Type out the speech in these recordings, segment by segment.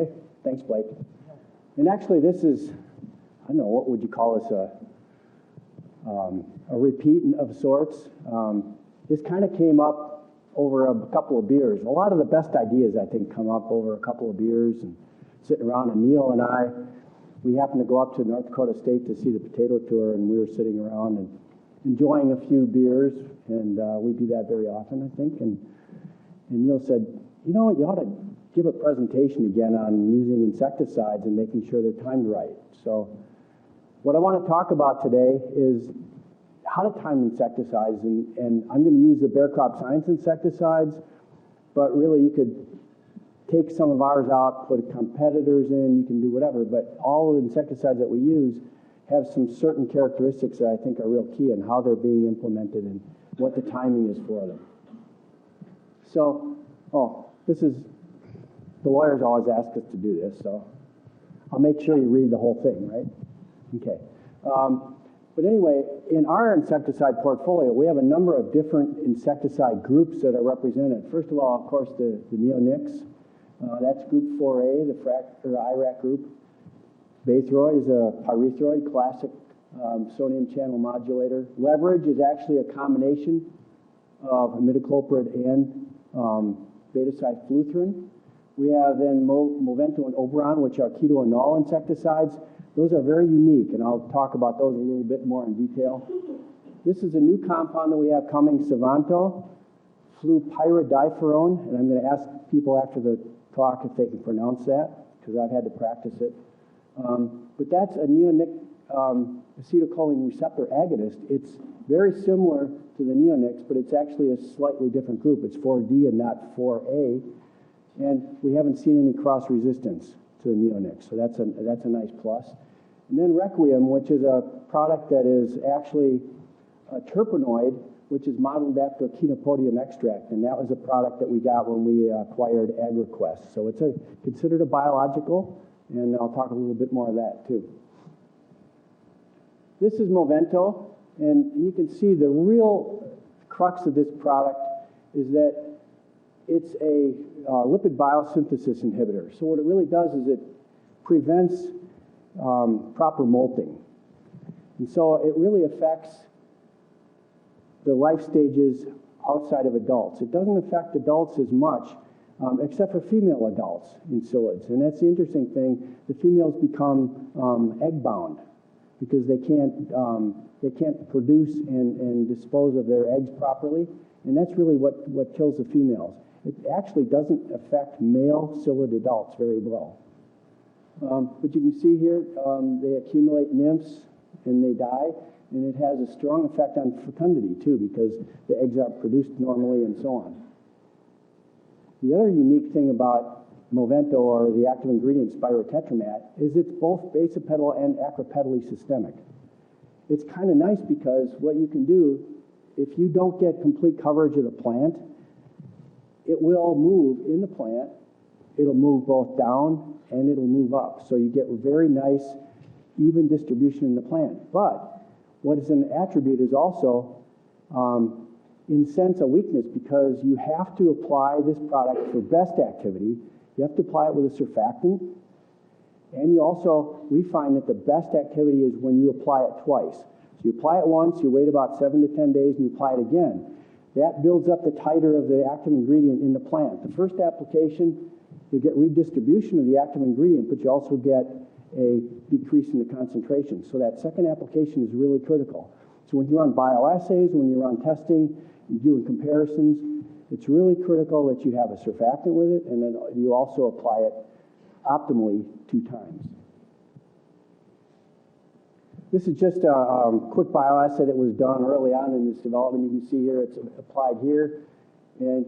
Okay, thanks, Blake. And actually, this is, I don't know, what would you call this, a repeat of sorts. This kind of came up over a couple of beers. A lot of the best ideas, I think, come up over a couple of beers and sitting around. And Neil and I, we happened to go up to North Dakota State to see the potato tour, and we were sitting around and enjoying a few beers, and we do that very often, I think. And Neil said, you know, you ought to give a presentation again on using insecticides and making sure they're timed right. So what I want to talk about today is how to time insecticides, and I'm going to use the Bayer CropScience insecticides, but really you could take some of ours out, put competitors in, you can do whatever, but all the insecticides that we use have some certain characteristics that I think are real key in how they're being implemented and what the timing is for them. So, this is, the lawyers always ask us to do this, so I'll make sure you read the whole thing, right? Okay. But anyway, in our insecticide portfolio, we have a number of different insecticide groups that are represented. First of all, of course, the neonics. That's group 4A, the IRAC group. Baythroid is a pyrethroid, classic sodium channel modulator. Leverage is actually a combination of imidacloprid and beta-cyfluthrin. We have then Movento and Oberon, which are ketoanol insecticides. Those are very unique, and I'll talk about those a little bit more in detail. This is a new compound that we have coming, SIVANTO, fluopyridiferone, and I'm going to ask people after the talk if they can pronounce that, because I've had to practice it. But that's a neonic acetylcholine receptor agonist. It's very similar to the neonics, but it's actually a slightly different group. It's 4D and not 4A, and we haven't seen any cross-resistance to the neonics, so that's a nice plus. And then REQUIEM, which is a product that is actually a terpenoid, which is modeled after Chenopodium extract, and that was a product that we got when we acquired AgriQuest. So it's considered a biological, and I'll talk a little bit more of that too. This is Movento, and you can see the real crux of this product is that it's a lipid biosynthesis inhibitor. So what it really does is it prevents proper molting. And so it really affects the life stages outside of adults. It doesn't affect adults as much, except for female adults in psyllids. And that's the interesting thing. The females become egg-bound because they can't produce and dispose of their eggs properly. And that's really what kills the females. It actually doesn't affect male psyllid adults very well. But you can see here, they accumulate nymphs and they die, and it has a strong effect on fecundity too, because the eggs aren't produced normally and so on. The other unique thing about Movento, or the active ingredient spirotetramat, is it's both basipetal and acropedally systemic. It's kind of nice because what you can do, if you don't get complete coverage of the plant, it will move in the plant. It'll move both down and it'll move up. So you get a very nice, even distribution in the plant. But what is an attribute is also, in sense, a weakness, because you have to apply this product for best activity. You have to apply it with a surfactant. And you also, we find that the best activity is when you apply it twice. So you apply it once, you wait about 7 to 10 days, and you apply it again. That builds up the titer of the active ingredient in the plant. The first application, you get redistribution of the active ingredient, but you also get a decrease in the concentration. So that second application is really critical. So when you run bioassays, when you run testing, you're doing comparisons, it's really critical that you have a surfactant with it, and then you also apply it optimally 2 times. This is just a quick bioassay that was done early on in this development. You can see here it's applied here. And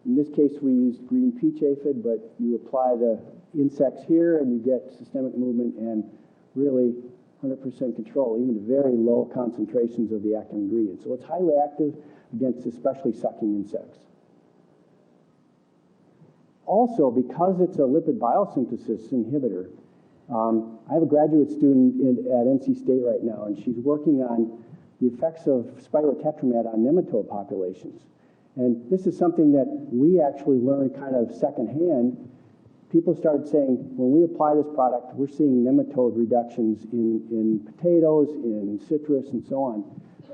in this case, we used green peach aphid, but you apply the insects here and you get systemic movement and really 100% control, even to very low concentrations of the active ingredient. So it's highly active against especially sucking insects. Also, because it's a lipid biosynthesis inhibitor, I have a graduate student at NC State right now, and she's working on the effects of spirotetramat on nematode populations. And this is something that we actually learned kind of secondhand, people started saying, when we apply this product, we're seeing nematode reductions in potatoes, in citrus, and so on.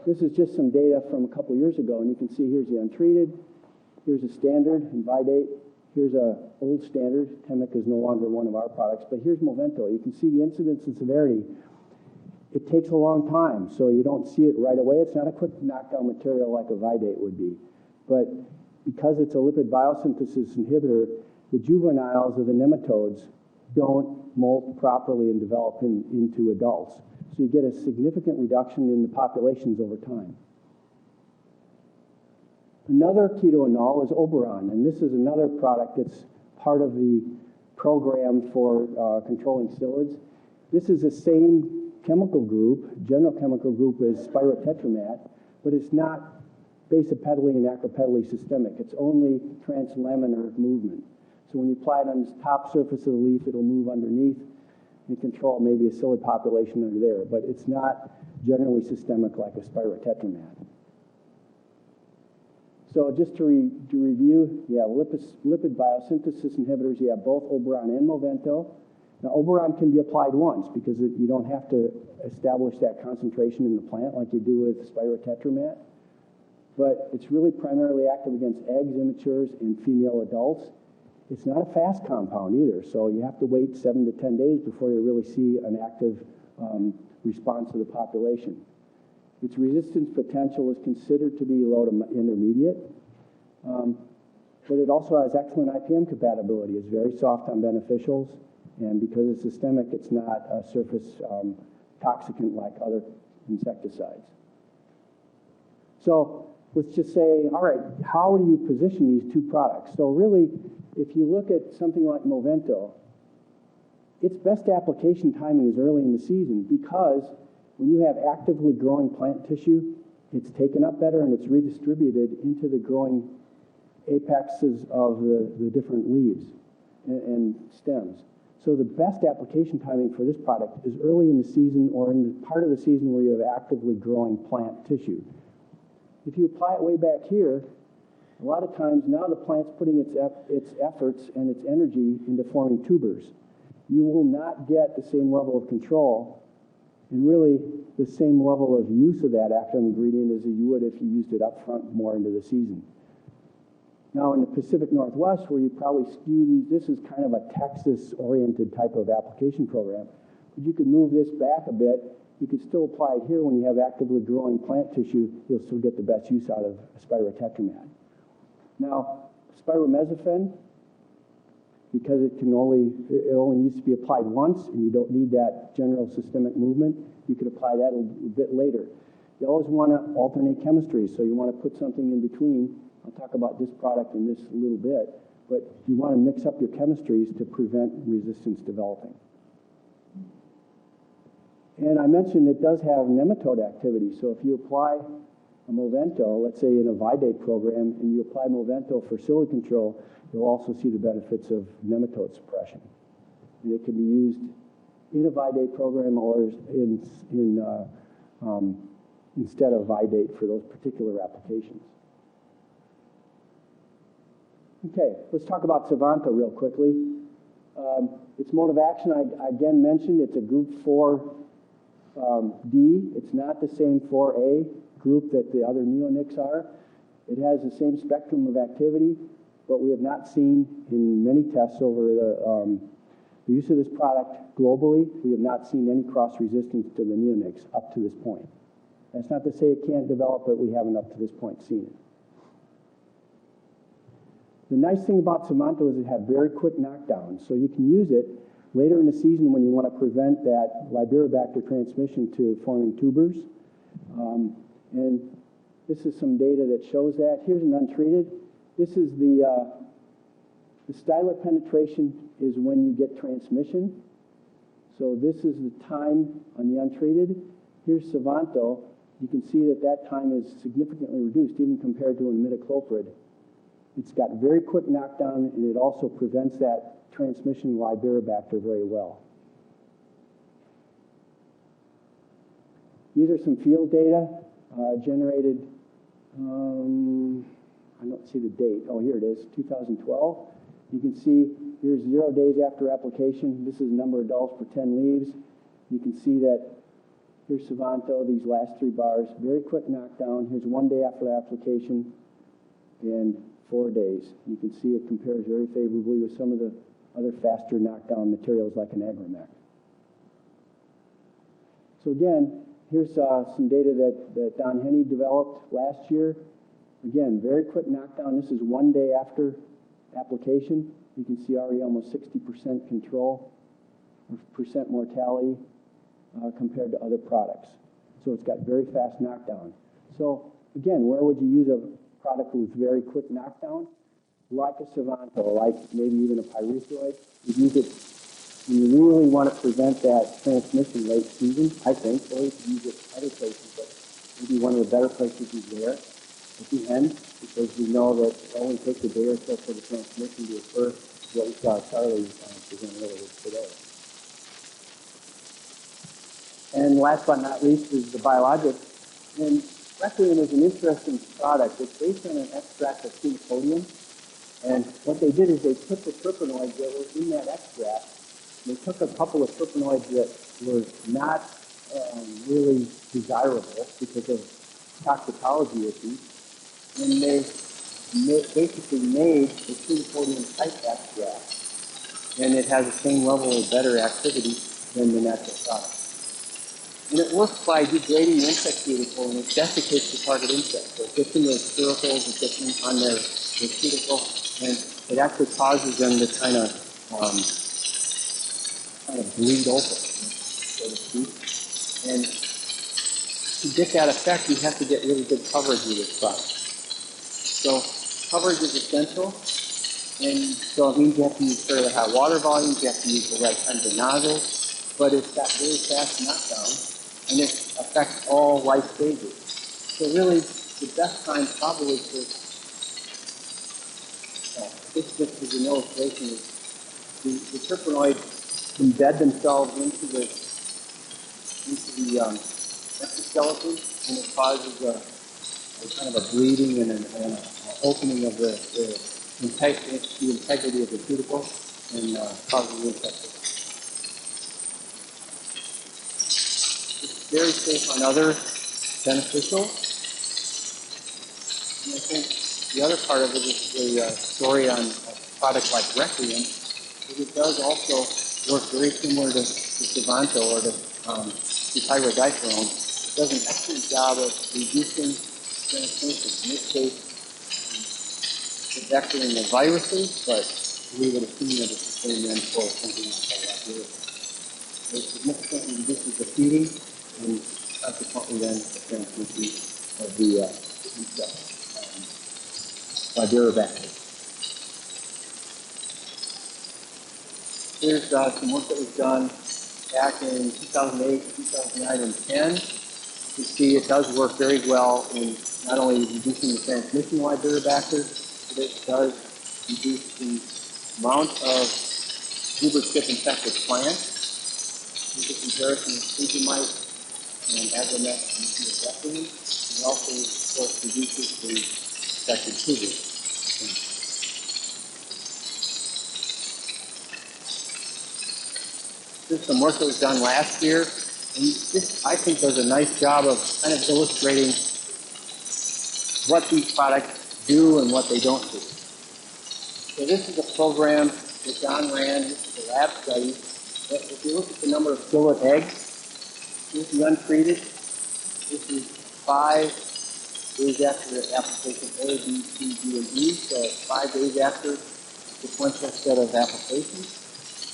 This is just some data from a couple years ago, and you can see here's the untreated, here's a standard, Invidate, here's a old standard. Temic is no longer one of our products, but here's Movento. You can see the incidence and severity. It takes a long time, so you don't see it right away. It's not a quick knockdown material like a Vidate would be. But because it's a lipid biosynthesis inhibitor, the juveniles of the nematodes don't molt properly and develop into adults. So you get a significant reduction in the populations over time. Another ketoanol is Oberon, and this is another product that's part of the program for controlling psyllids. This is the same chemical group, general chemical group as spirotetramat, but it's not basipedally and acropedally systemic. It's only translaminar movement. So when you apply it on the top surface of the leaf, it'll move underneath and control maybe a psyllid population under there, but it's not generally systemic like a spirotetramat. So just to review, yeah, lipid biosynthesis inhibitors, you have both Oberon and Movento. Now, Oberon can be applied once because you don't have to establish that concentration in the plant like you do with spirotetramat. But it's really primarily active against eggs, immatures, and female adults. It's not a fast compound either, so you have to wait 7 to 10 days before you really see an active response to the population. Its resistance potential is considered to be low to intermediate, but it also has excellent IPM compatibility. It's very soft on beneficials, and because it's systemic, it's not a surface toxicant like other insecticides. So let's just say, all right, how do you position these two products? So really, if you look at something like Movento, its best application timing is early in the season because when you have actively growing plant tissue, it's taken up better and it's redistributed into the growing apexes of the different leaves and stems. So the best application timing for this product is early in the season or in the part of the season where you have actively growing plant tissue. If you apply it way back here, a lot of times now the plant's putting its efforts and its energy into forming tubers. You will not get the same level of control and really the same level of use of that active ingredient as you would if you used it up front more into the season. Now in the Pacific Northwest, where you probably skew these, this is kind of a Texas-oriented type of application program, but you could move this back a bit. You could still apply it here when you have actively growing plant tissue. You'll still get the best use out of spirotetramat. Now, spiromesophen, because it only needs to be applied once and you don't need that general systemic movement, you could apply that a bit later. You always want to alternate chemistries, so you want to put something in between. I'll talk about this product in this a little bit, but you want to mix up your chemistries to prevent resistance developing. And I mentioned it does have nematode activity, so if you apply a Movento, let's say in a Vidate program, and you apply Movento for psyllid control, you'll also see the benefits of nematode suppression. And it can be used in a Vidate program or instead of Vidate for those particular applications. Okay, let's talk about SIVANTO real quickly. Its mode of action, I again mentioned, it's a group 4 D. It's not the same 4A group that the other neonics are. It has the same spectrum of activity, but we have not seen in many tests over the use of this product globally, we have not seen any cross-resistance to the neonics up to this point. That's not to say it can't develop, but we haven't up to this point seen it. The nice thing about SIVANTO is it has very quick knockdown, so you can use it later in the season when you want to prevent that Liberibacter transmission to forming tubers. And this is some data that shows that. Here's an untreated. This is the stylet penetration is when you get transmission. So this is the time on the untreated. Here's SIVANTO. You can see that that time is significantly reduced even compared to imidacloprid. It's got very quick knockdown, and it also prevents that transmission Liberibacter very well. These are some field data generated, I don't see the date. Oh, here it is, 2012. You can see here's 0 days after application. This is the number of adults per 10 leaves. You can see that here's SIVANTO, these last 3 bars, very quick knockdown. Here's 1 day after the application and 4 days. You can see it compares very favorably with some of the other faster knockdown materials like an Agromec. So again, here's some data that Don Henney developed last year. Again, very quick knockdown. This is 1 day after application. You can see already almost 60% control, or percent mortality compared to other products. So it's got very fast knockdown. So again, where would you use a product with very quick knockdown? Like a SIVANTO, like maybe even a pyrethroid. You use it when you really want to prevent that transmission late season, I think, or you can use it other places, but maybe one of the better places is there at the end, because we know that it only takes a day or so for the transmission to occur, what we saw Charlie present earlier today. And last but not least is the biologic. And REQUIEM is an interesting product. It's based on an extract of pseudopodium. And what they did is they took the terpenoids that were in that extract. They took a couple of terpenoids that were not really desirable because of toxicology issues. And they basically made a pseudopodium type extract. And it has the same level of better activity than the natural product. And it works by degrading the insect cuticle, and it desiccates the target insect. So it gets in those spiracles, it gets in on their cuticle, and it actually causes them to kind of bleed open, so to speak. And to get that effect, you have to get really good coverage with this product. So coverage is essential, and so it means you have to use fairly high water volumes, you have to use the right kinds of nozzles, but it's got very fast knockdown, and it affects all life stages. So really, the best time probably for this just as an illustration is the terpenoids embed themselves into the exoskeleton, and it causes a kind of a bleeding and an opening of the integrity of the cuticle, and causes infection. Very safe on other beneficial. And I think the other part of it is the story on a product like REQUIEM, because it does also work very similar to SIVANTO or to pyridiferone. It does an excellent job of reducing transmission. In this case, it's actually in the viruses, but we would assume that it's the same then for something like that. It significantly reduces the feeding, and consequently then the transmission of the insect by Beaudoin. Here's some work that was done back in 2008, 2009, and 10. You can see it does work very well in not only reducing the transmission of Beaudoin, but it does reduce the amount of Goober chip-infected plants. Here's a comparison of Fugimite and Agromec and REQUIEM. It also, of course, reduces the infected tubers. There's some work that was done last year, and this, I think, does a nice job of kind of illustrating what these products do and what they don't do. So this is a program that John ran. This is a lab study. But if you look at the number of Psyllid eggs, this is untreated. This is 5 days after the application A, B, C, D, and E, so 5 days after the sequential set of applications.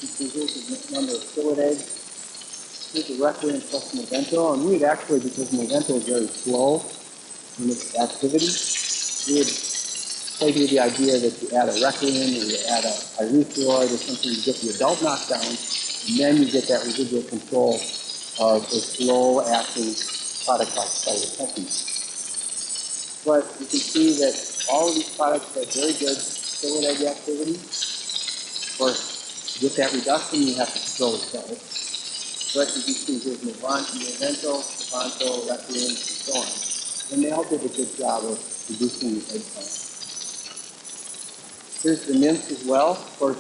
You see here's the number of Psyllid eggs. Here's the REQUIEM plus Movento, and we would actually, because Movento is very slow in its activity, we would play with the idea that you add a REQUIEM or you add a pyrethroid or something to get the adult knockdown, and then you get that residual control of a slow-acting product like Perkins. But you can see that all of these products have very good Psyllid egg activity. Of course, to get that reduction, you have to control the cells. But you can see here's Movento, SIVANTO, REQUIEM, and so on. And they all did a good job of reducing the egg count. Here's the nymph as well. Of course,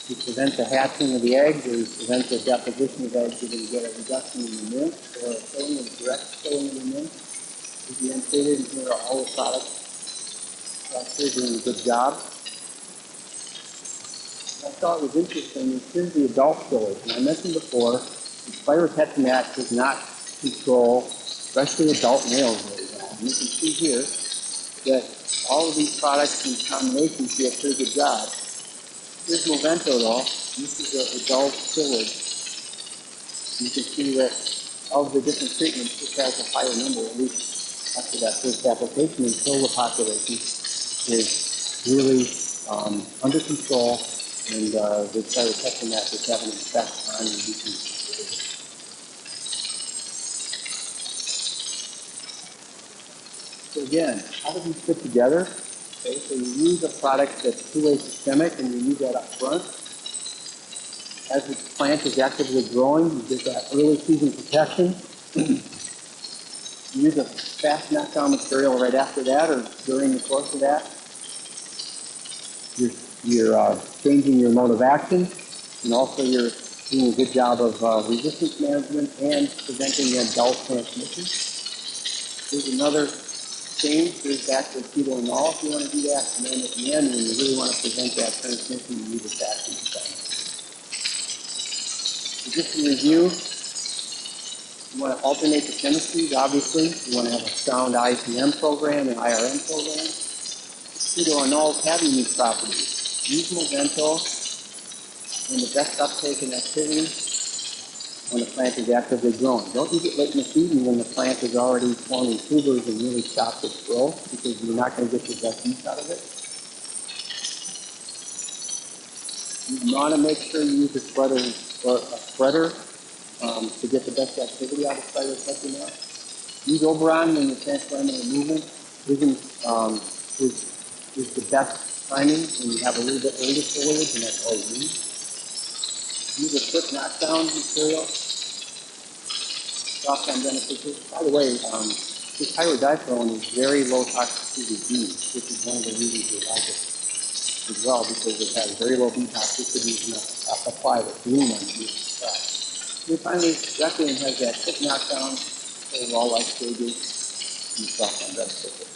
to prevent the hatching of the eggs or prevent the deposition of eggs, you're going to get a reduction in the nymph or a killing of direct killing of the nymph. As you indicated, and here are all the products. They're doing a good job. What I thought was interesting is here's the adult killers. And I mentioned before, the spirotetramat does not control, especially adult males very well. And you can see here that all of these products in combination do a pretty good job. Here's Movento though. This is an adult Psyllid. You can see that of the different treatments, this has a higher number, at least after that first application, until the population is really under control and the spirotetramat is having an effect on reducing fertility. So again, how do these fit together? Okay, so you use a product that's two-way systemic and you use that up front. As the plant is actively growing, you get that early season protection. You use a fast knockdown material right after that or during the course of that. You're changing your mode of action, and also you're doing a good job of resistance management and preventing the adult transmission. Here's another change. Here's back to Beaudoin if you want to do that, and then at the end, when you really want to prevent that transmission, you use a fast knockdown. So just to review, you want to alternate the chemistries, obviously. You want to have a sound IPM program and IRM program. Beaudoin have unique properties. Use Movento and the best uptake and activity when the plant is actively growing. Don't use it late in the season when the plant is already forming tubers and really stopped its growth because you're not going to get your best use out of it. You want to make sure you use a spreader to get the best activity out of spirotetramat. Use Oberon when the translaminar movement is the best timing when you have a little bit older foliage, and that's all you need. Use a quick knockdown material. Knockdown beneficial. By the way, this pyrodiphenol is very low toxicity bead, which is one of the reasons we like it as well, because it has very low bead toxicity and apply the bloom on the side. And finally, REQUIEM has that quick knockdown, overall life stages, and knockdown beneficial.